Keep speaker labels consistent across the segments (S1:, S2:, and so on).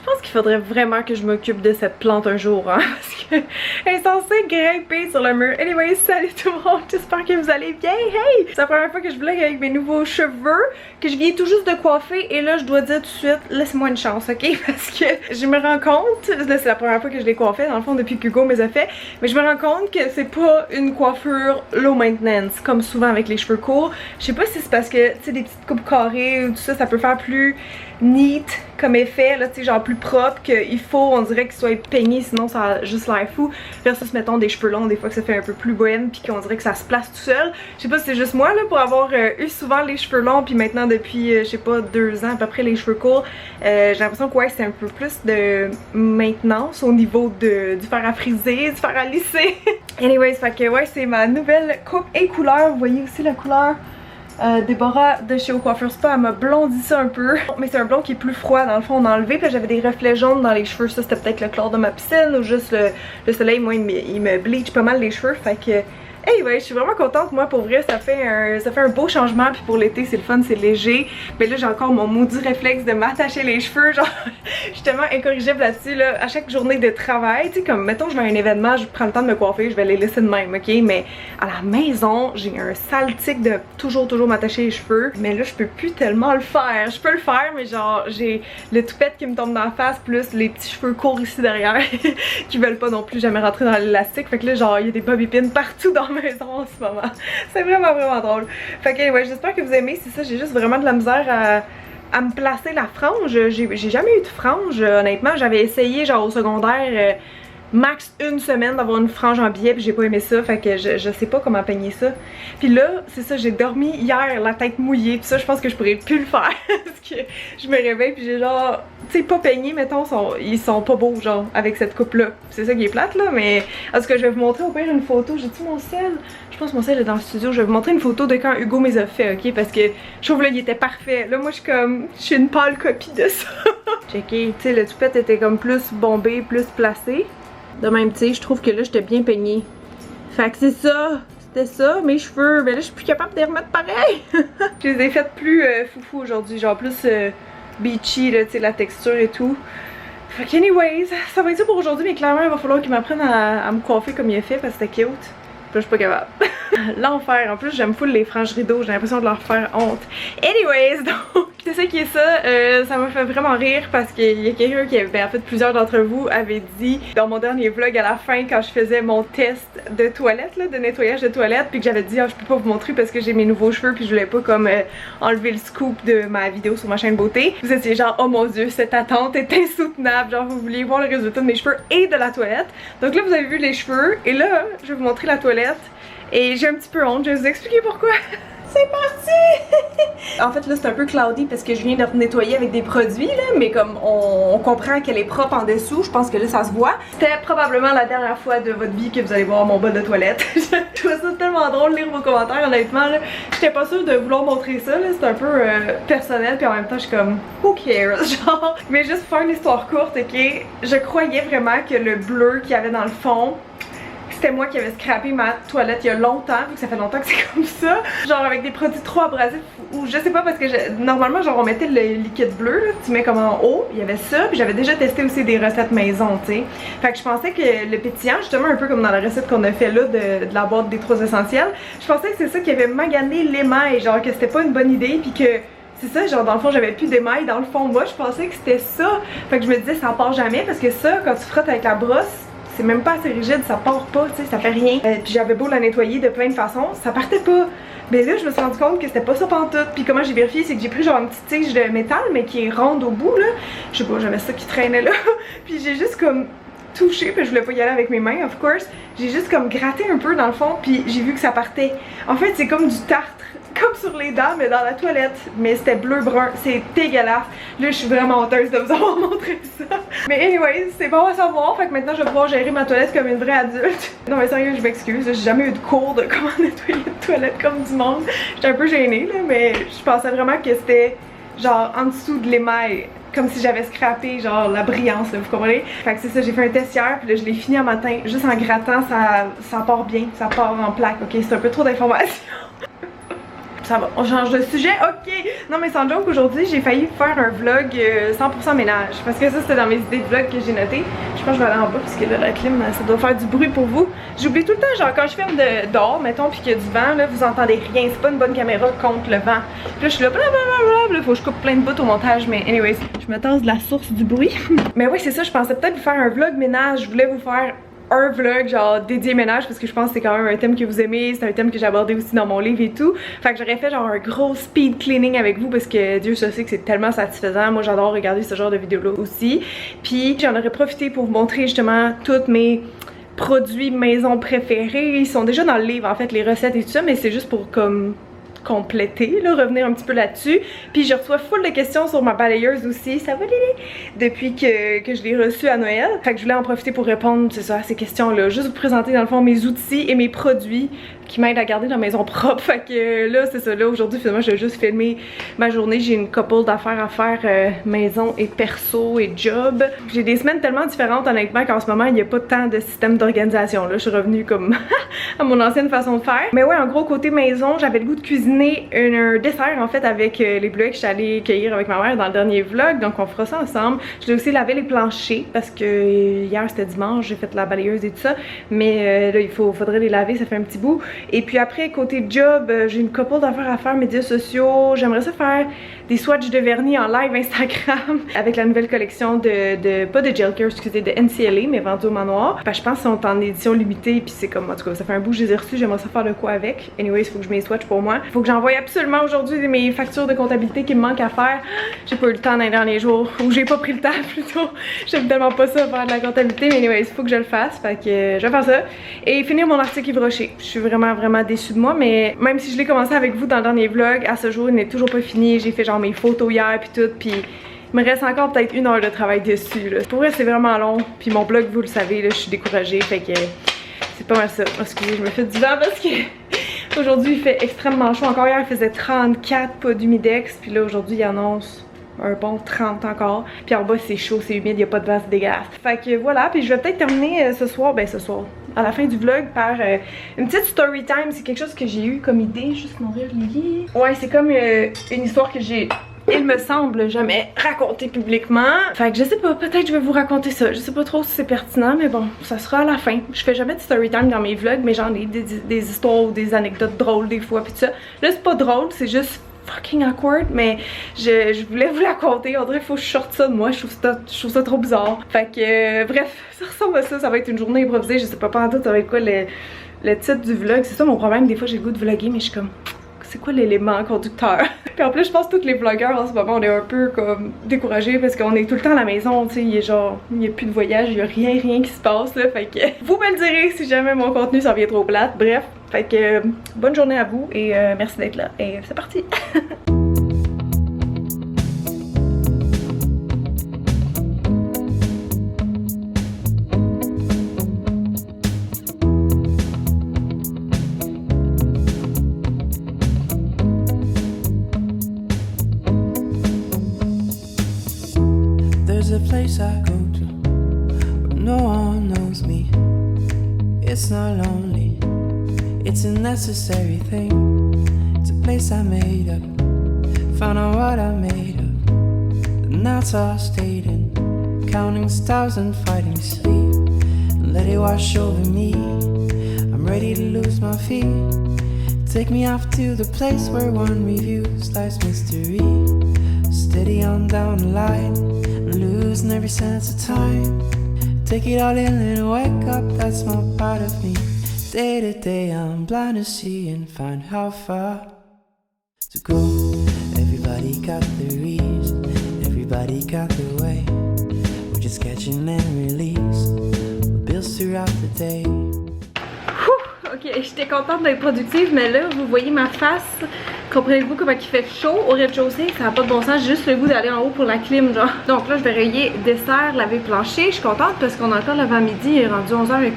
S1: pense qu'il faudrait vraiment que je m'occupe de cette plante un jour, hein, parce qu'elle est censée grimper sur le mur. Anyway, salut tout le monde, j'espère que vous allez bien. Hey! C'est la première fois que je vlog avec mes nouveaux cheveux, que je viens tout juste de coiffer, et là je dois dire tout de suite, laisse-moi une chance, ok? Parce que je me rends compte, là c'est la première fois que je les coiffais, dans le fond depuis qu'Hugo me les a fait, mais je me rends compte que c'est pas une coiffure low maintenance, comme souvent avec les cheveux courts. Je sais pas si c'est parce que, tu sais, des petites coupes carrées ou tout ça, ça peut faire plus neat comme effet, là, tu sais, genre plus propre, qu'il faut, on dirait qu'ils soient peignés, sinon ça a juste l'air fou. Versus, mettons, des cheveux longs, des fois que ça fait un peu plus bohème, puis qu'on dirait que ça se place tout seul. Je sais pas si c'est juste moi, là, pour avoir eu souvent les cheveux longs, puis maintenant depuis, je sais pas, 2 ans à peu près les cheveux courts, j'ai l'impression que ouais, c'est un peu plus de maintenance au niveau du fer à friser, du fer à lisser. Anyways, fait que ouais, c'est ma nouvelle coupe et couleur. Vous voyez aussi la couleur. Déborah de chez Au Coiffeur Spa, elle m'a blondi ça un peu. Mais c'est un blond qui est plus froid, dans le fond on a enlevé. Puis j'avais des reflets jaunes dans les cheveux. Ça c'était peut-être le chlore de ma piscine ou juste le soleil. Moi il me bleach pas mal les cheveux. Fait que anyway, je suis vraiment contente. Moi pour vrai ça fait un beau changement. Puis pour l'été c'est le fun, c'est léger. Mais là j'ai encore mon maudit réflexe de m'attacher les cheveux. Genre je suis tellement incorrigible là-dessus là. À chaque journée de travail, tu sais, comme mettons je vais à un événement, je prends le temps de me coiffer, je vais les laisser de même, ok? Mais à la maison j'ai un sale tic de toujours m'attacher les cheveux. Mais là je peux plus tellement le faire. Je peux le faire mais genre j'ai le toupette qui me tombe dans la face plus les petits cheveux courts ici derrière qui veulent pas non plus jamais rentrer dans l'élastique. Fait que là genre il y a des bobby pins partout dans ma maison en ce moment. C'est vraiment drôle. Fait que ouais, j'espère que vous aimez. C'est ça, j'ai juste vraiment de la misère à me placer la frange. J'ai jamais eu de frange honnêtement. J'avais essayé genre au secondaire max une semaine d'avoir une frange en biais puis j'ai pas aimé ça, fait que je sais pas comment peigner ça. Puis là, c'est ça, j'ai dormi hier la tête mouillée, puis ça je pense que je pourrais plus le faire parce que je me réveille puis j'ai genre, tu sais, pas peigné, mettons, ils sont pas beaux genre avec cette coupe là. C'est ça qui est plate là, mais en tout cas je vais vous montrer au pire une photo. J'ai-tu mon sel? Je pense que mon sel est dans le studio. Je vais vous montrer une photo de quand Hugo me les a fait, ok? Parce que je trouve là il était parfait. Là moi je suis une pâle copie de ça. Checké, tu sais, le toupette était comme plus bombé, plus placé. De même, tu sais, je trouve que là, j'étais bien peignée. Fait que c'est ça. C'était ça, mes cheveux. Mais là, je suis plus capable de les remettre pareil. Je les ai faites plus foufou aujourd'hui. Genre plus beachy, là, tu sais, la texture et tout. Fait que anyways, ça va être ça pour aujourd'hui. Mais clairement, il va falloir qu'ils m'apprennent à me coiffer comme il a fait parce que c'était cute. Puis là, je suis pas capable. L'enfer. En plus, j'aime full les franges rideaux. J'ai l'impression de leur faire honte. Anyways, donc, c'est ça qui est ça. Ça m'a fait vraiment rire parce qu'il y a quelqu'un qui avait, en fait, plusieurs d'entre vous avaient dit dans mon dernier vlog à la fin quand je faisais mon test de toilette, là, de nettoyage de toilette, puis que j'avais dit, ah, je peux pas vous montrer parce que j'ai mes nouveaux cheveux, puis je voulais pas comme enlever le scoop de ma vidéo sur ma chaîne beauté. Vous étiez genre, oh mon dieu, cette attente est insoutenable. Genre, vous vouliez voir le résultat de mes cheveux et de la toilette. Donc là, vous avez vu les cheveux, et là, je vais vous montrer la toilette. Et j'ai un petit peu honte, je vais vous expliquer pourquoi. C'est parti! En fait là c'est un peu cloudy parce que je viens de nettoyer avec des produits là, mais comme on comprend qu'elle est propre en dessous, je pense que là ça se voit. C'était probablement la dernière fois de votre vie que vous allez voir mon bol de toilette. Je trouve ça tellement drôle de lire vos commentaires honnêtement là. J'étais pas sûre de vouloir montrer ça là, c'est un peu personnel puis en même temps je suis comme who cares genre. Mais juste pour faire une histoire courte, ok, je croyais vraiment que le bleu qu'il y avait dans le fond, c'était moi qui avais scrappé ma toilette il y a longtemps, vu que ça fait longtemps que c'est comme ça. Genre avec des produits trop abrasifs ou je sais pas parce que normalement genre on mettait le liquide bleu, là, tu mets comme en haut, il y avait ça, puis j'avais déjà testé aussi des recettes maison, tu sais. Fait que je pensais que le pétillant, justement un peu comme dans la recette qu'on a fait là de la boîte des 3 essentiels, je pensais que c'est ça qui avait magané l'émail, genre que c'était pas une bonne idée puis que c'est ça, genre dans le fond j'avais plus d'émail dans le fond. Moi je pensais que c'était ça. Fait que je me disais ça part jamais parce que ça, quand tu frottes avec la brosse, c'est même pas assez rigide, ça part pas, tu sais, ça fait rien. Puis j'avais beau la nettoyer de plein de façons, ça partait pas. Mais là, je me suis rendu compte que c'était pas ça pantoute. Puis comment j'ai vérifié, c'est que j'ai pris genre une petite tige de métal, mais qui est ronde au bout, là. Je sais pas, j'avais ça qui traînait là. Puis j'ai juste comme touché, puis je voulais pas y aller avec mes mains, of course. J'ai juste comme gratté un peu dans le fond, puis j'ai vu que ça partait. En fait, c'est comme du tartre. Comme sur les dents, mais dans la toilette. Mais c'était bleu-brun. C'est dégueulasse. Là, je suis vraiment honteuse de vous avoir montré ça. Mais anyway, c'est bon à savoir. Fait que maintenant, je vais pouvoir gérer ma toilette comme une vraie adulte. Non, mais sérieux, je m'excuse. J'ai jamais eu de cours de comment nettoyer une toilette comme du monde. J'étais un peu gênée, là, mais je pensais vraiment que c'était genre en dessous de l'émail. Comme si j'avais scrappé genre la brillance, là, vous comprenez? Fait que c'est ça, j'ai fait un test hier, puis là je l'ai fini un matin. Juste en grattant, ça part bien. Ça part en plaque, ok? C'est un peu trop d'informations. ça va, on change de sujet, ok. Non mais sans joke, aujourd'hui j'ai failli faire un vlog 100% ménage. Parce que ça c'était dans mes idées de vlog que j'ai noté. Je pense que je vais aller en bas parce que là la clim ça doit faire du bruit pour vous. J'oublie tout le temps, genre quand je filme dehors, mettons, puis qu'il y a du vent, là vous entendez rien. C'est pas une bonne caméra contre le vent. Puis là je suis là, blablabla, faut que je coupe plein de bouts au montage. Mais anyways, je me tasse de la source du bruit. Mais oui c'est ça, je pensais peut-être vous faire un vlog ménage. Je voulais vous faire un vlog genre dédié ménage parce que je pense que c'est quand même un thème que vous aimez, c'est un thème que j'ai abordé aussi dans mon livre et tout. Fait que j'aurais fait genre un gros speed cleaning avec vous parce que Dieu je sais que c'est tellement satisfaisant. Moi j'adore regarder ce genre de vidéos là aussi. Puis j'en aurais profité pour vous montrer justement toutes mes produits maison préférés. Ils sont déjà dans le livre en fait, les recettes et tout ça, mais c'est juste pour comme compléter, là, revenir un petit peu là-dessus. Puis je reçois full de questions sur ma balayeuse aussi, ça va Lily? Depuis que je l'ai reçue à Noël. Fait que je voulais en profiter pour répondre, c'est ça, à ces questions-là. Juste vous présenter dans le fond mes outils et mes produits qui m'aident à garder la maison propre. Fait que là, c'est ça, là, aujourd'hui, finalement, je vais juste filmer ma journée. J'ai une couple d'affaires à faire, maison et perso et job. J'ai des semaines tellement différentes, honnêtement, qu'en ce moment, il n'y a pas tant de système d'organisation. Là, je suis revenue comme à mon ancienne façon de faire. Mais ouais, en gros, côté maison, j'avais le goût de cuisiner un dessert, en fait, avec les bleuets que je suis allée cueillir avec ma mère dans le dernier vlog. Donc, on fera ça ensemble. Je l'ai aussi lavé les planchers parce que hier, c'était dimanche, j'ai fait la balayeuse et tout ça. Mais là, faudrait les laver, ça fait un petit bout. Et puis après, côté job, j'ai une couple d'affaires à faire, médias sociaux. J'aimerais ça faire des swatchs de vernis en live Instagram avec la nouvelle collection pas de gel care, excusez, de NCLA, mais vendu au manoir. Parce que je pense qu'ils sont en édition limitée, puis c'est comme, en tout cas, ça fait un bout que je les ai reçus, j'aimerais ça faire de quoi avec. Anyways, il faut que je mets les swatchs pour moi. Il faut que j'envoie absolument aujourd'hui mes factures de comptabilité qui me manquent à faire. J'ai pas eu le temps dans les derniers jours, ou j'ai pas pris le temps plutôt. J'aime tellement pas ça faire de la comptabilité, mais anyways, il faut que je le fasse. Fait que je vais faire ça. Et finir mon article Yves Rocher. Je suis vraiment déçue de moi, mais même si je l'ai commencé avec vous dans le dernier vlog, à ce jour il n'est toujours pas fini. J'ai fait genre mes photos hier puis tout, puis il me reste encore peut-être 1 heure de travail dessus là. Pour vrai c'est vraiment long, puis mon blog vous le savez là, je suis découragée, fait que c'est pas mal ça. Excusez, je me fais du vent parce que aujourd'hui il fait extrêmement chaud. Encore hier il faisait 34, pas d'humidex, puis là aujourd'hui il annonce un bon 30 encore. Puis en bas c'est chaud, c'est humide, il n'y a pas de vent, c'est dégueulasse. Fait que voilà, puis je vais peut-être terminer ce soir, à la fin du vlog par une petite story time. C'est quelque chose que j'ai eu comme idée, juste mourir Lily. Ouais, c'est comme une histoire que j'ai, il me semble, jamais racontée publiquement. Fait que je sais pas, peut-être je vais vous raconter ça. Je sais pas trop si c'est pertinent, mais bon, ça sera à la fin. Je fais jamais de story time dans mes vlogs, mais j'en ai des histoires ou des anecdotes drôles des fois, pis tout ça. Là c'est pas drôle, c'est juste fucking awkward, mais je voulais vous la conter. On dirait qu'il faut que je sorte ça de moi, je trouve ça trop bizarre. Fait que bref, ça ressemble à ça. Ça va être une journée improvisée, je sais pas en tout ça va être quoi le titre du vlog. C'est ça mon problème, des fois j'ai le goût de vlogger mais je suis comme, c'est quoi l'élément conducteur? Puis en plus je pense que tous les vlogueurs en ce moment on est un peu comme découragés parce qu'on est tout le temps à la maison, tu sais, il y a plus de voyage, il y a rien qui se passe là, fait que vous me le direz si jamais mon contenu s'en vient trop plate. Bref, fait que bonne journée à vous et merci d'être là et c'est parti.
S2: There's a place I go to where no one knows me. It's not lonely, it's a necessary thing. It's a place I made up, found out what I made of. And that's all I stayed in, counting stars and fighting sleep. And let it wash over me, I'm ready to lose my feet. Take me off to the place where one reviews life's mystery. Steady on down the line, losing every sense of time. Take it all in and wake up, that's my part of me. Day to day I'm blind to see and find how far to go. Everybody got their reason, everybody got their way. We're just catching and release, bills throughout the day.
S1: Ok, j'étais contente d'être productive, mais là, vous voyez ma face. Comprenez-vous comment il fait chaud au rez-de-chaussée? Ça n'a pas de bon sens, j'ai juste le goût d'aller en haut pour la clim, genre. Donc là, je vais rayer dessert, laver plancher. Je suis contente parce qu'on a encore l'avant-midi, il est rendu 11h15.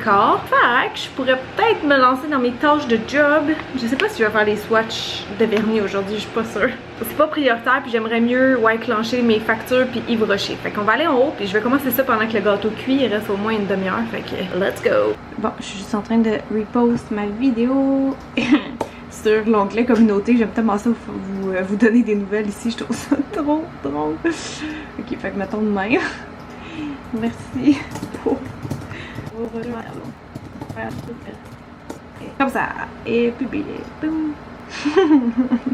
S1: Fait que je pourrais peut-être me lancer dans mes tâches de job. Je sais pas si je vais faire les swatchs de vernis aujourd'hui, je suis pas sûre. C'est pas prioritaire, puis j'aimerais mieux clencher mes factures puis Yves Rocher. Fait qu'on va aller en haut, puis je vais commencer ça pendant que le gâteau cuit. Il reste au moins une demi-heure, fait que let's go! Bon, je suis juste en train de repost ma vidéo sur l'onglet communauté. J'aime tellement ça vous donner des nouvelles ici, je trouve ça trop drôle. Ok, fait que mettons de même. Merci pour comme ça, et publier. Boum.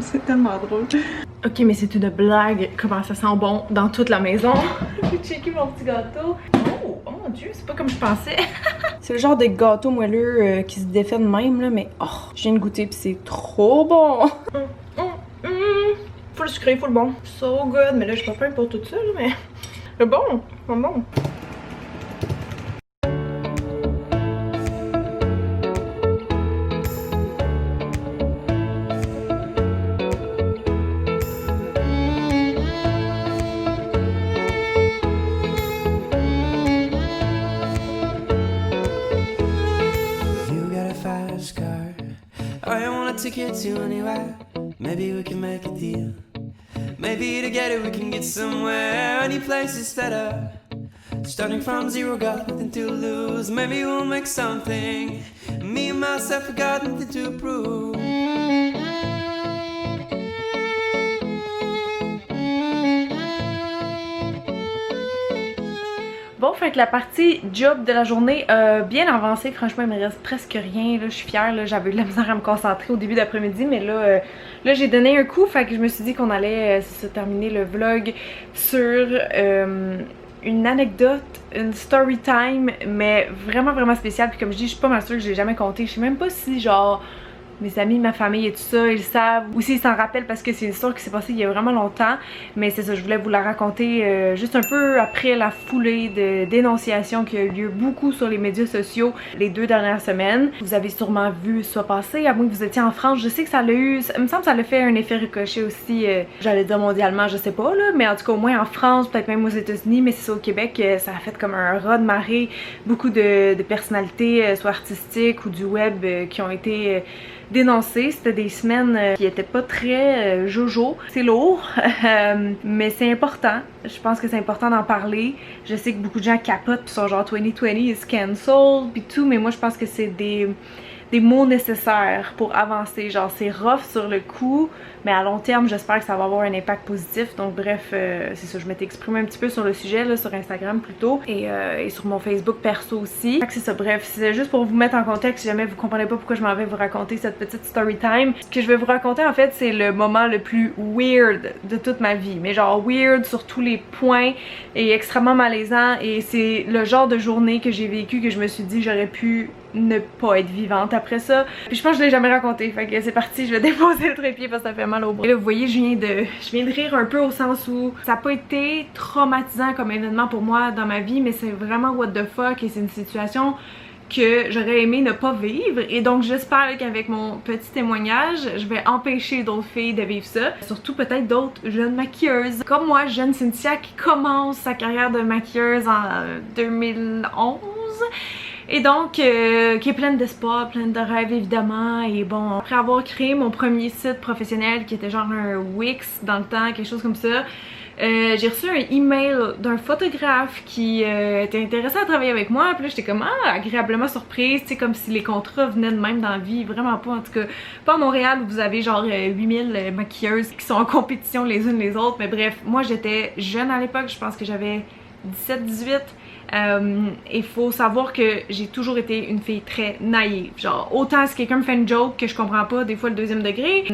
S1: C'est tellement drôle. Ok, mais c'est une blague. Comment ça sent bon dans toute la maison. J'ai checké mon petit gâteau. Oh mon dieu, c'est pas comme je pensais. C'est le genre de gâteau moelleux qui se défait de même, là, mais oh, je viens de goûter pis c'est trop bon. Faut le sucré, faut le bon. So good, mais là, je suis pas faim pour tout ça, là, mais le bon, c'est bon.
S2: Ticket to anywhere, maybe we can make a deal. Maybe together we can get somewhere. Any place is better. Starting from zero, got nothing to lose. Maybe we'll make something. Me and myself, I got nothing to prove.
S1: Bon, fait que la partie job de la journée a bien avancé. Franchement, il me reste presque rien. Là, je suis fière. J'avais eu de la misère à me concentrer au début d'après-midi, mais là, j'ai donné un coup. Fait que je me suis dit qu'on allait terminer le vlog sur une anecdote, une story time, mais vraiment spéciale. Puis comme je dis, je suis pas mal sûre que je l'ai jamais compté. Je sais même pas si genre mes amis, ma famille et tout ça, ils savent, ou s'ils s'en rappellent parce que c'est une histoire qui s'est passée il y a vraiment longtemps, mais c'est ça, je voulais vous la raconter juste un peu après la foulée de dénonciations qui a eu lieu beaucoup sur les médias sociaux les 2 dernières semaines. Vous avez sûrement vu ça passer, à moins que vous étiez en France. Je sais que ça l'a eu, il me semble que ça l'a fait un effet ricochet aussi, j'allais dire mondialement, je sais pas là, mais en tout cas au moins en France, peut-être même aux États-Unis, mais c'est ça au Québec, ça a fait comme un raz de marée, beaucoup de personnalités, soit artistiques ou du web, qui ont été dénoncé. C'était des semaines qui étaient pas très jojo. C'est lourd, mais c'est important. Je pense que c'est important d'en parler. Je sais que beaucoup de gens capotent pis sont genre 2020 is cancelled pis tout, mais moi je pense que c'est des mots nécessaires pour avancer. Genre c'est rough sur le coup, mais à long terme j'espère que ça va avoir un impact positif. Donc bref, c'est ça, je m'étais exprimée un petit peu sur le sujet là, sur Instagram plutôt, et sur mon Facebook perso aussi. C'est ça, bref, c'est juste pour vous mettre en contexte si jamais vous comprenez pas pourquoi je m'en vais vous raconter cette petite story time. Ce que je vais vous raconter en fait, c'est le moment le plus weird de toute ma vie, mais genre weird sur tous les points et extrêmement malaisant, et c'est le genre de journée que j'ai vécu que je me suis dit j'aurais pu ne pas être vivante après ça. Puis je pense que je l'ai jamais raconté, fait que c'est parti, je vais déposer le trépied parce que ça fait mal au bras. Et là vous voyez, je viens de rire un peu au sens où ça n'a pas été traumatisant comme événement pour moi dans ma vie, mais c'est vraiment what the fuck, et c'est une situation que j'aurais aimé ne pas vivre, et donc j'espère qu'avec mon petit témoignage je vais empêcher d'autres filles de vivre ça, surtout peut-être d'autres jeunes maquilleuses comme moi, jeune Cynthia qui commence sa carrière de maquilleuse en 2011 et donc qui est pleine d'espoir, pleine de rêves évidemment. Et bon, après avoir créé mon premier site professionnel qui était genre un Wix dans le temps, quelque chose comme ça, j'ai reçu un email d'un photographe qui était intéressé à travailler avec moi. Puis là j'étais comme agréablement surprise, tu sais, comme si les contrats venaient de même dans la vie. Vraiment pas, en tout cas pas à Montréal où vous avez genre 8000 maquilleuses qui sont en compétition les unes les autres. Mais bref, moi j'étais jeune à l'époque, je pense que j'avais 17-18. Il faut savoir que j'ai toujours été une fille très naïve. Genre, autant si quelqu'un me fait une joke que je comprends pas, des fois le deuxième degré,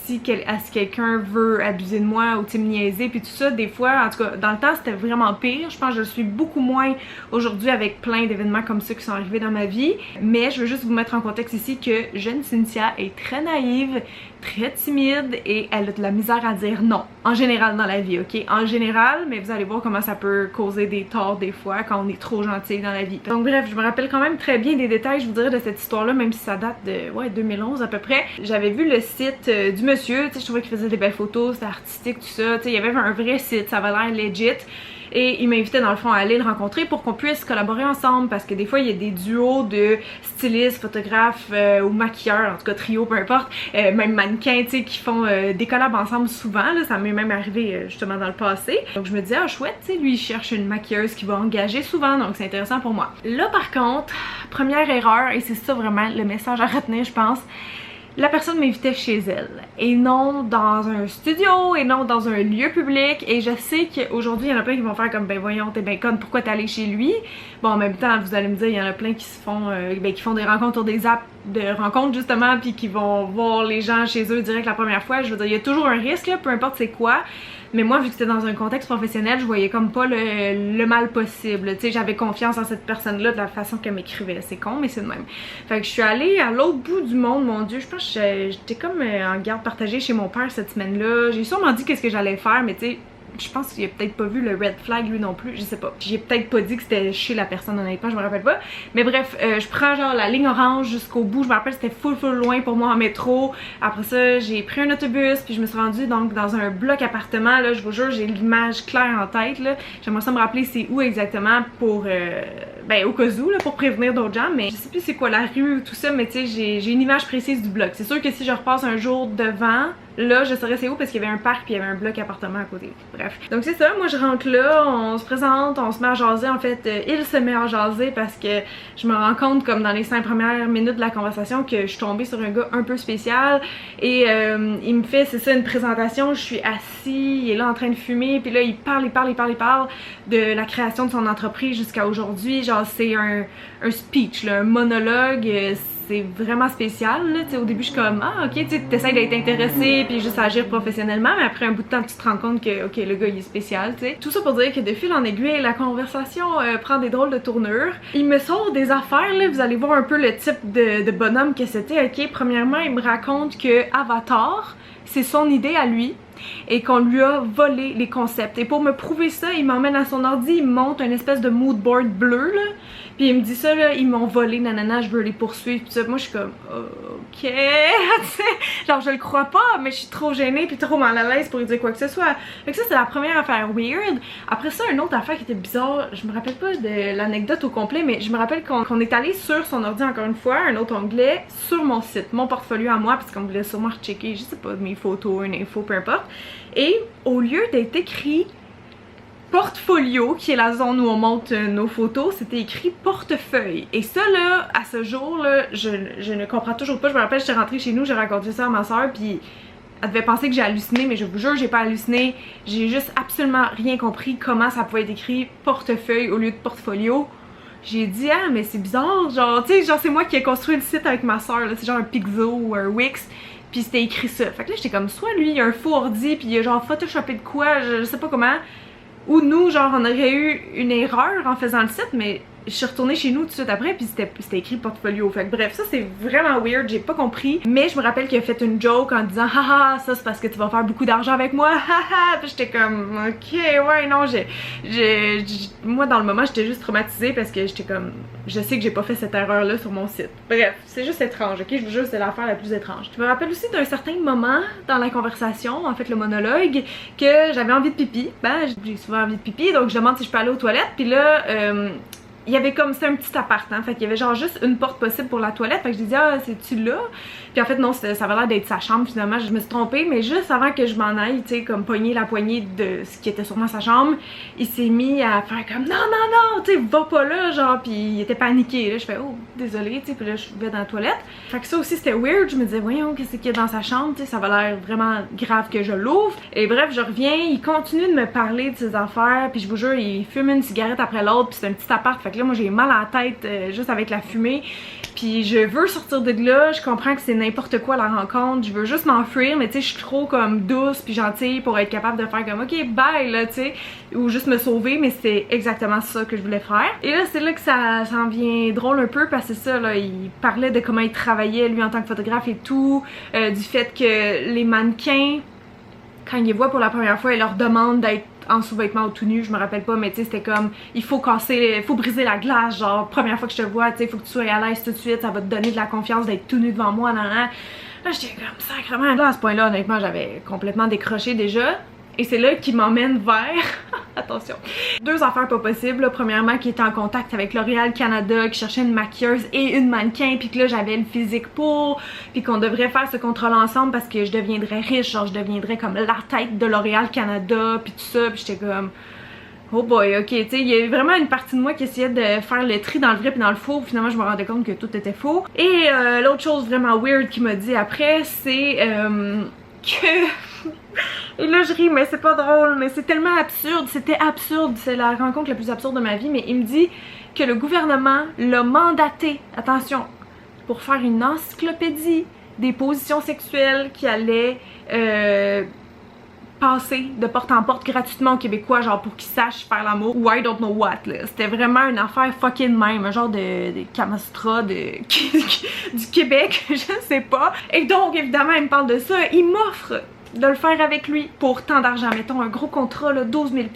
S1: si quelqu'un veut abuser de moi ou me niaiser puis tout ça, des fois, en tout cas, dans le temps c'était vraiment pire. Je pense que je le suis beaucoup moins aujourd'hui avec plein d'événements comme ça qui sont arrivés dans ma vie. Mais je veux juste vous mettre en contexte ici que jeune Cynthia est très naïve, très timide, et elle a de la misère à dire non. En général dans la vie, ok? En général, mais vous allez voir comment ça peut causer des torts des fois quand on est trop gentil dans la vie. Donc bref, je me rappelle quand même très bien des détails, je vous dirais, de cette histoire-là, même si ça date de 2011 à peu près. J'avais vu le site du monsieur, tu sais, je trouvais qu'il faisait des belles photos, c'était artistique, tout ça, tu sais, il y avait un vrai site, ça avait l'air legit. Et il m'invitait dans le fond à aller le rencontrer pour qu'on puisse collaborer ensemble, parce que des fois il y a des duos de stylistes, photographes ou maquilleurs, en tout cas trio, peu importe, même mannequins, tu sais, qui font des collabs ensemble souvent, là, ça m'est même arrivé justement dans le passé. Donc je me disais, ah chouette, tu sais, lui il cherche une maquilleuse qui va engager souvent, donc c'est intéressant pour moi. Là par contre, première erreur, et c'est ça vraiment le message à retenir je pense, la personne m'invitait chez elle et non dans un studio et non dans un lieu public. Et je sais qu'aujourd'hui il y en a plein qui vont faire comme ben voyons t'es ben conne, pourquoi t'es allée chez lui. Bon en même temps vous allez me dire il y en a plein qui se font qui font des rencontres sur des apps de rencontres justement puis qui vont voir les gens chez eux direct la première fois. Je veux dire il y a toujours un risque là, peu importe c'est quoi. Mais moi, vu que c'était dans un contexte professionnel, je voyais comme pas le mal possible. Tu sais, j'avais confiance en cette personne-là de la façon qu'elle m'écrivait. C'est con, mais c'est de même. Fait que je suis allée à l'autre bout du monde, mon Dieu. Je pense que j'étais comme en garde partagée chez mon père cette semaine-là. J'ai sûrement dit qu'est-ce que j'allais faire, mais tu sais, je pense qu'il a peut-être pas vu le red flag lui non plus, je sais pas. J'ai peut-être pas dit que c'était chez la personne honnêtement, je me rappelle pas. Mais bref, je prends genre la ligne orange jusqu'au bout, je me rappelle c'était full loin pour moi en métro. Après ça, j'ai pris un autobus puis je me suis rendue donc dans un bloc appartement là, je vous jure, j'ai l'image claire en tête là. J'aimerais ça me rappeler c'est où exactement pour ben au cas où là, pour prévenir d'autres gens, mais je sais plus c'est quoi la rue ou tout ça, mais tu sais j'ai une image précise du bloc. C'est sûr que si je repasse un jour devant, là je saurais c'est où parce qu'il y avait un parc puis il y avait un bloc appartement à côté. Bref. Donc c'est ça, moi je rentre là, on se présente, on se met à jaser. En fait, il se met à jaser parce que je me rends compte comme dans les 5 premières minutes de la conversation que je suis tombée sur un gars un peu spécial. Et il me fait, c'est ça, une présentation, je suis assis, il est là en train de fumer, puis là il parle de la création de son entreprise jusqu'à aujourd'hui. Genre c'est un speech, là, un monologue. C'est vraiment spécial là, tu sais, au début je suis comme ah ok, tu essaies d'être intéressé puis juste agir professionnellement, mais après un bout de temps tu te rends compte que ok le gars il est spécial, tu sais. Tout ça pour dire que de fil en aiguille la conversation prend des drôles de tournures. Il me sort des affaires là, vous allez voir un peu le type de bonhomme que c'était. Ok, premièrement il me raconte que Avatar c'est son idée à lui et qu'on lui a volé les concepts. Et pour me prouver ça, il m'emmène à son ordi, il me monte une espèce de mood board bleu là, puis il me dit ça là, ils m'ont volé, nanana, je veux les poursuivre, pis ça. Moi je suis comme ok, genre je le crois pas, mais je suis trop gênée puis trop mal à l'aise pour lui dire quoi que ce soit. Fait que ça c'est la première affaire weird. Après ça, une autre affaire qui était bizarre, je me rappelle pas de l'anecdote au complet, mais je me rappelle qu'on est allé sur son ordi encore une fois, un autre onglet, sur mon site, mon portfolio à moi, parce qu'on voulait sûrement rechecker, je sais pas, mes photos, une info, peu importe. Et au lieu d'être écrit portfolio, qui est la zone où on monte nos photos, c'était écrit portefeuille. Et ça là, à ce jour là, je ne comprends toujours pas. Je me rappelle, j'étais rentrée chez nous, j'ai raconté ça à ma soeur, puis elle devait penser que j'ai halluciné, mais je vous jure, j'ai pas halluciné. J'ai juste absolument rien compris comment ça pouvait être écrit portefeuille au lieu de portfolio. J'ai dit ah mais c'est bizarre, genre tu sais, genre c'est moi qui ai construit le site avec ma soeur, c'est genre un Pixo ou un Wix. Puis c'était écrit ça. Fait que là j'étais comme soit lui il a un faux ordi puis il a genre photoshopé de quoi, je sais pas comment. Ou nous genre on aurait eu une erreur en faisant le site, mais je suis retournée chez nous tout de suite après puis c'était écrit portfolio. Fait que bref, ça c'est vraiment weird, j'ai pas compris. Mais je me rappelle qu'il a fait une joke en disant haha ça c'est parce que tu vas faire beaucoup d'argent avec moi, haha. Puis j'étais comme ok ouais non moi dans le moment j'étais juste traumatisée parce que j'étais comme je sais que j'ai pas fait cette erreur là sur mon site. Bref, c'est juste étrange, ok, je vous jure c'est l'affaire la plus étrange. Je me rappelle aussi d'un certain moment dans la conversation, en fait le monologue, que j'avais envie de pipi. Ben j'ai souvent envie de pipi, donc je demande si je peux aller aux toilettes, puis là il y avait comme c'est un petit appart, hein, fait qu'il y avait genre juste une porte possible pour la toilette, fait que je disais ah c'est-tu là? Puis en fait non, ça avait l'air d'être sa chambre finalement, je me suis trompée, mais juste avant que je m'en aille, tu sais, comme pogner la poignée de ce qui était sûrement sa chambre, il s'est mis à faire comme non, tu sais, va pas là, genre, puis il était paniqué, là, je fais oh désolé, tu sais, puis là je vais dans la toilette. Fait que ça aussi c'était weird, je me disais voyons qu'est-ce qu'il y a dans sa chambre, tu sais, ça avait l'air vraiment grave que je l'ouvre. Et bref, je reviens, il continue de me parler de ses affaires, puis je vous jure, il fume une cigarette après l'autre, puis c'est un petit appart, fait que là moi j'ai mal à la tête juste avec la fumée, puis je veux sortir de là, je comprends que c'est n'importe quoi la rencontre, je veux juste m'enfuir, mais tu sais je suis trop comme douce puis gentille pour être capable de faire comme ok bye là, tu sais, ou juste me sauver, mais c'est exactement ça que je voulais faire. Et là c'est là que ça en vient drôle un peu, parce que c'est ça là, il parlait de comment il travaillait lui en tant que photographe et tout, du fait que les mannequins quand ils les voient pour la première fois, ils leur demandent d'être en sous-vêtements ou tout nu, je me rappelle pas, mais tu sais c'était comme il faut briser la glace, genre première fois que je te vois, tu sais, il faut que tu sois à l'aise tout de suite, ça va te donner de la confiance d'être tout nu devant moi, Là j'étais comme sacrément, là à ce point-là honnêtement j'avais complètement décroché déjà. Et c'est là qu'il m'emmène vers, attention, deux affaires pas possibles. Là, premièrement, qui était en contact avec L'Oréal Canada, qui cherchait une maquilleuse et une mannequin, puis que là j'avais le physique pour, puis qu'on devrait faire ce contrôle ensemble parce que je deviendrais riche, genre je deviendrais comme la tête de L'Oréal Canada, puis tout ça, puis j'étais comme oh boy, ok, tu sais, il y a vraiment une partie de moi qui essayait de faire le tri dans le vrai puis dans le faux. Finalement, je me rendais compte que tout était faux. Et l'autre chose vraiment weird qu'il m'a dit après, c'est que... Et là je ris, mais c'est pas drôle, mais c'est tellement absurde, c'était absurde, c'est la rencontre la plus absurde de ma vie, mais il me dit que le gouvernement l'a mandaté, attention, pour faire une encyclopédie des positions sexuelles qui allaient passer de porte en porte gratuitement aux Québécois, genre pour qu'ils sachent faire l'amour ou I don't know what, là. C'était vraiment une affaire fucking même, un genre de Kamastra du Québec, je sais pas. Et donc évidemment il me parle de ça, il m'offre de le faire avec lui pour tant d'argent, mettons un gros contrat là, 12 000 $,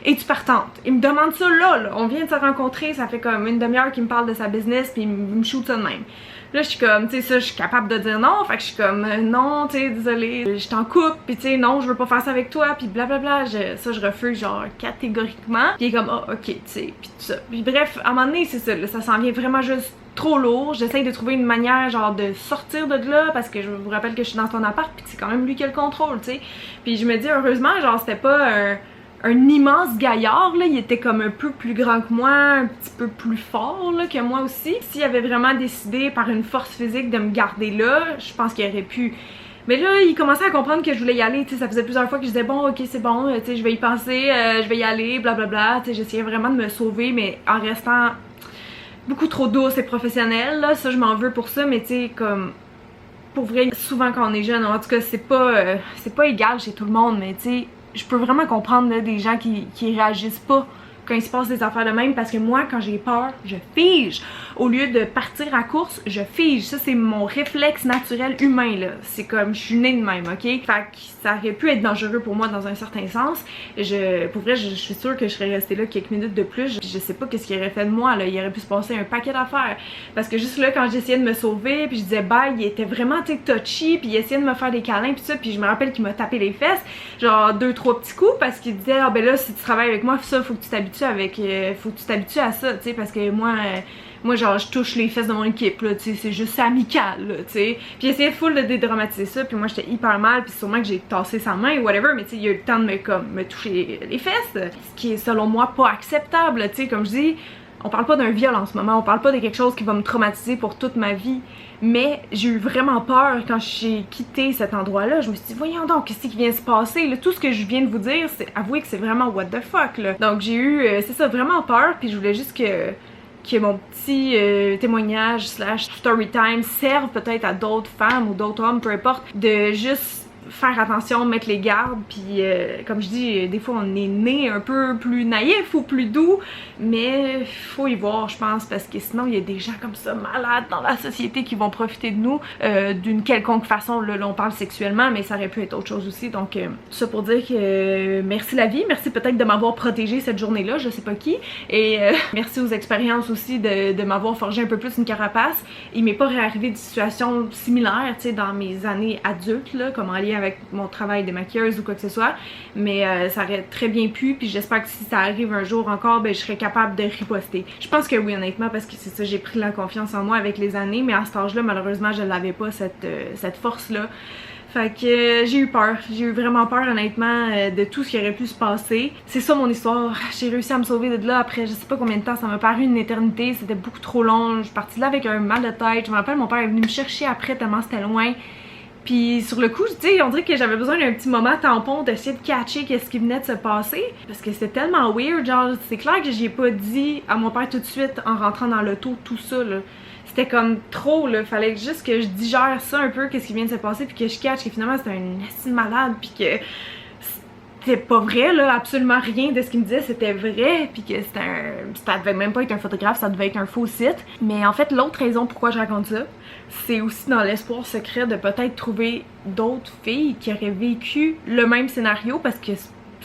S1: et tu partantes. Il me demande ça là, on vient de se rencontrer, ça fait comme une demi-heure qu'il me parle de sa business puis il me shoot ça de même. Là je suis comme, tu sais ça, je suis capable de dire non, fait que je suis comme non, tu sais, désolée, je t'en coupe, pis tu sais non, je veux pas faire ça avec toi, pis blablabla, ça je refuse genre catégoriquement. Pis il est comme oh ok, tu sais, pis tout ça. Pis bref, à un moment donné c'est ça, là, ça s'en vient vraiment juste trop lourd. J'essaye de trouver une manière genre de sortir de là parce que je vous rappelle que je suis dans son appart pis c'est quand même lui qui a le contrôle, tu sais. Puis je me dis heureusement genre c'était pas un immense gaillard, là, il était comme un peu plus grand que moi, un petit peu plus fort là, que moi aussi. S'il avait vraiment décidé par une force physique de me garder là, je pense qu'il aurait pu. Mais là, il commençait à comprendre que je voulais y aller, tu sais, ça faisait plusieurs fois que je disais bon, ok, c'est bon, tu sais, je vais y penser, je vais y aller, blablabla, tu sais, j'essayais vraiment de me sauver, mais en restant beaucoup trop douce et professionnelle, là, ça je m'en veux pour ça, mais tu sais, comme... Pour vrai, souvent quand on est jeune, en tout cas, c'est pas égal chez tout le monde, mais tu sais, je peux vraiment comprendre là, des gens qui réagissent pas quand il se passe des affaires de même, parce que moi quand j'ai peur, je fige. Au lieu de partir à course, je fige. Ça c'est mon réflexe naturel humain là. C'est comme je suis née de même, ok? Fait que ça aurait pu être dangereux pour moi dans un certain sens. Pour vrai, je suis sûre que je serais restée là quelques minutes de plus. Je sais pas qu'est-ce qu'il aurait fait de moi là. Il aurait pu se passer un paquet d'affaires. Parce que juste là quand j'essayais de me sauver, puis je disais bye, il était vraiment touchy, puis il essayait de me faire des câlins puis ça, puis je me rappelle qu'il m'a tapé les fesses, genre 2-3 petits coups parce qu'il disait ah ben là si tu travailles avec moi, ça faut que tu t'habitues faut que tu t'habitues à ça, tu sais, parce que moi genre je touche les fesses de mon équipe là, tu sais, c'est juste amical là, tu sais. Puis essayait full de dédramatiser ça, puis moi j'étais hyper mal, puis sûrement que j'ai tassé sa main ou whatever, mais tu sais il a eu le temps de me toucher les fesses, ce qui est selon moi pas acceptable, tu sais, comme je dis. On parle pas d'un viol en ce moment, on parle pas de quelque chose qui va me traumatiser pour toute ma vie. Mais j'ai eu vraiment peur quand j'ai quitté cet endroit-là. Je me suis dit, voyons donc, qu'est-ce qui vient de se passer? Là, tout ce que je viens de vous dire, c'est avouer que c'est vraiment what the fuck, là. Donc j'ai eu, c'est ça, vraiment peur, puis je voulais juste que mon petit témoignage / story time serve peut-être à d'autres femmes ou d'autres hommes, peu importe, de juste faire attention, mettre les gardes, puis comme je dis, des fois on est né un peu plus naïf ou plus doux, mais faut y voir je pense, parce que sinon il y a des gens comme ça malades dans la société qui vont profiter de nous d'une quelconque façon, là on parle sexuellement, mais ça aurait pu être autre chose aussi, donc ça pour dire que merci la vie, merci peut-être de m'avoir protégée cette journée-là, je sais pas qui, et merci aux expériences aussi de m'avoir forgé un peu plus une carapace. Il m'est pas réarrivé de situations similaires, tu sais, dans mes années adultes, là, comme en lien avec mon travail de maquilleuse ou quoi que ce soit, mais ça aurait très bien pu, puis j'espère que si ça arrive un jour encore, ben je serais capable de riposter. Je pense que oui honnêtement, parce que c'est ça, j'ai pris la confiance en moi avec les années, mais à cet âge-là malheureusement je n'avais pas cette force-là. Fait que j'ai eu peur, j'ai eu vraiment peur honnêtement de tout ce qui aurait pu se passer. C'est ça mon histoire, j'ai réussi à me sauver de là après je sais pas combien de temps, ça m'a paru une éternité, c'était beaucoup trop long, je suis partie de là avec un mal de tête, je me rappelle mon père est venu me chercher après tellement c'était loin. Puis sur le coup, tu sais, on dirait que j'avais besoin d'un petit moment tampon d'essayer de catcher qu'est-ce qui venait de se passer. Parce que c'était tellement weird, genre, c'est clair que j'y ai pas dit à mon père tout de suite en rentrant dans l'auto tout ça, là. C'était comme trop, là, fallait juste que je digère ça un peu, qu'est-ce qui vient de se passer, puis que je catch que finalement c'était un estime malade, puis que c'était pas vrai, là, absolument rien de ce qu'il me disait c'était vrai, puis que ça devait même pas être un photographe, ça devait être un faux site. Mais en fait l'autre raison pourquoi je raconte ça, c'est aussi dans l'espoir secret de peut-être trouver d'autres filles qui auraient vécu le même scénario, parce que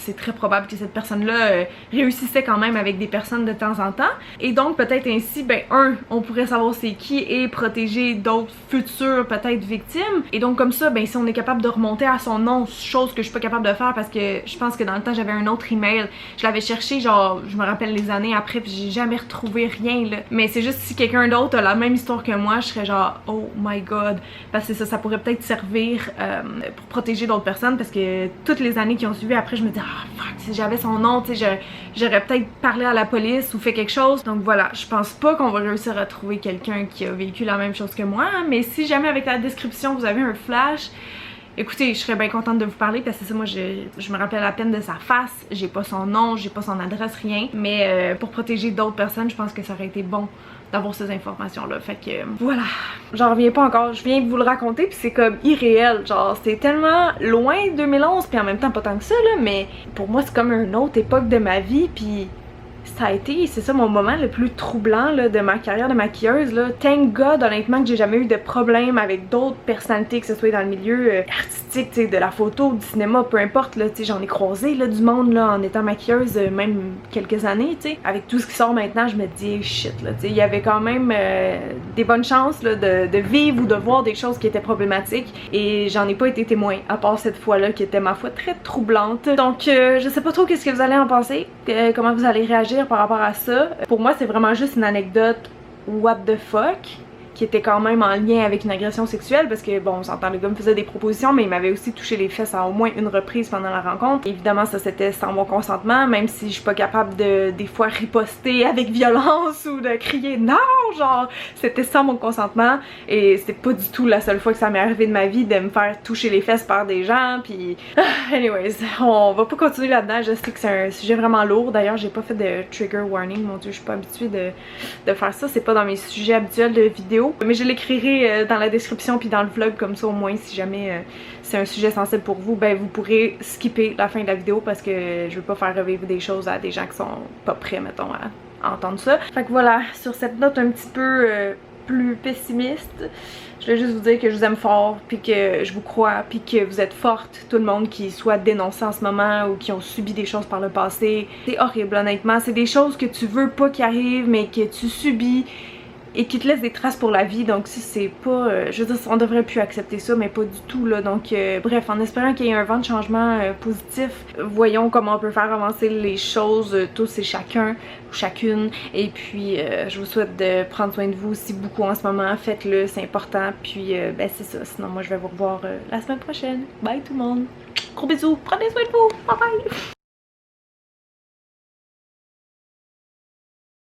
S1: c'est très probable que cette personne-là réussissait quand même avec des personnes de temps en temps. Et donc peut-être ainsi, ben on pourrait savoir c'est qui et protéger d'autres futures peut-être victimes. Et donc comme ça, ben si on est capable de remonter à son nom, chose que je suis pas capable de faire parce que je pense que dans le temps j'avais un autre email. Je l'avais cherché genre, je me rappelle les années après, puis j'ai jamais retrouvé rien là. Mais c'est juste si quelqu'un d'autre a la même histoire que moi, je serais genre oh my god. Parce que ça pourrait peut-être servir pour protéger d'autres personnes, parce que toutes les années qui ont suivi après, je me dis ah fuck, si j'avais son nom, tu sais, j'aurais peut-être parlé à la police ou fait quelque chose. Donc voilà, je pense pas qu'on va réussir à trouver quelqu'un qui a vécu la même chose que moi, hein, mais si jamais avec la description vous avez un flash, écoutez, je serais bien contente de vous parler parce que c'est ça, moi je me rappelle à peine de sa face, j'ai pas son nom, j'ai pas son adresse, rien, mais pour protéger d'autres personnes, je pense que ça aurait été bon d'avoir ces informations-là. Fait que voilà, j'en reviens pas encore, je viens de vous le raconter puis c'est comme irréel, genre c'est tellement loin 2011 puis en même temps pas tant que ça là, mais pour moi c'est comme une autre époque de ma vie puis ça a été, c'est ça mon moment le plus troublant là, de ma carrière de maquilleuse là. Thank God honnêtement que j'ai jamais eu de problème avec d'autres personnalités, que ce soit dans le milieu artistique, tu sais, de la photo, du cinéma, peu importe là, tu sais, j'en ai croisé là du monde là en étant maquilleuse même quelques années, tu sais. Avec tout ce qui sort maintenant, je me dis shit là, tu sais, il y avait quand même des bonnes chances là de vivre ou de voir des choses qui étaient problématiques et j'en ai pas été témoin à part cette fois là qui était ma foi très troublante. Donc je sais pas trop qu'est-ce que vous allez en penser, comment vous allez réagir par rapport à ça. Pour moi c'est vraiment juste une anecdote what the fuck qui était quand même en lien avec une agression sexuelle parce que bon on s'entend, le gars me faisait des propositions mais il m'avait aussi touché les fesses à au moins une reprise pendant la rencontre. Évidemment ça c'était sans mon consentement, même si je suis pas capable de des fois riposter avec violence ou de crier non, genre c'était sans mon consentement et c'était pas du tout la seule fois que ça m'est arrivé de ma vie de me faire toucher les fesses par des gens puis anyways, on va pas continuer là-dedans, je sais que c'est un sujet vraiment lourd, d'ailleurs j'ai pas fait de trigger warning, mon dieu je suis pas habituée de faire ça, c'est pas dans mes sujets habituels de vidéo. Mais je l'écrirai dans la description puis dans le vlog comme ça au moins si jamais c'est un sujet sensible pour vous, ben vous pourrez skipper la fin de la vidéo parce que je veux pas faire revivre des choses à des gens qui sont pas prêts mettons à entendre ça. Fait que voilà, sur cette note un petit peu plus pessimiste, je voulais juste vous dire que je vous aime fort puis que je vous crois puis que vous êtes forte, tout le monde qui soit dénoncé en ce moment ou qui ont subi des choses par le passé. C'est horrible honnêtement, c'est des choses que tu veux pas qui arrivent mais que tu subis et qui te laisse des traces pour la vie, donc si c'est pas, je veux dire on devrait plus accepter ça mais pas du tout là, donc bref, en espérant qu'il y ait un vent de changement positif, voyons comment on peut faire avancer les choses tous et chacun ou chacune, et puis je vous souhaite de prendre soin de vous aussi beaucoup en ce moment, faites-le, c'est important, puis ben c'est ça, sinon moi je vais vous revoir la semaine prochaine. Bye tout le monde, gros bisous, prenez soin de vous, bye bye.